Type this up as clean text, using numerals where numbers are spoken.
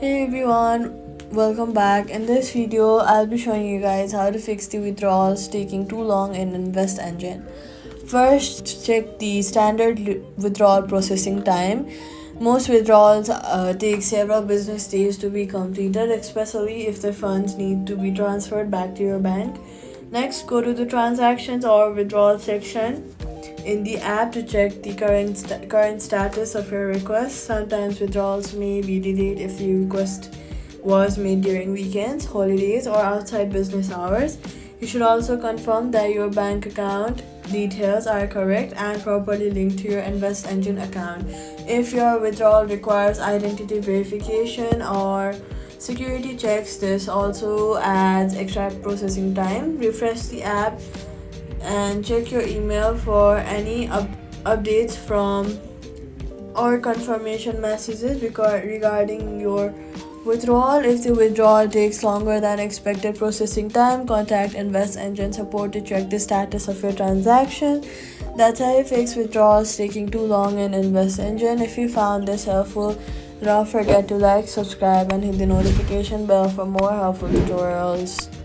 Hey everyone, welcome back. In this video, I'll be showing you guys how to fix the withdrawals taking too long in InvestEngine. First, check the standard withdrawal processing time. Most withdrawals take several business days to be completed, especially if the funds need to be transferred back to your bank. Next, go to the transactions or withdrawal section in the app to check the current status of your request. Sometimes withdrawals may be delayed if the request was made during weekends, holidays, or outside business hours. You should also confirm that your bank account details are correct and properly linked to your InvestEngine account. If your withdrawal requires identity verification or security checks, this also adds extra processing time. Refresh the app and check your email for any updates from or confirmation messages regarding your withdrawal. If the withdrawal takes longer than expected processing time, contact InvestEngine support to check the status of your transaction. That's how you fix withdrawals taking too long in InvestEngine. If you found this helpful, don't forget to like, subscribe, and hit the notification bell for more helpful tutorials.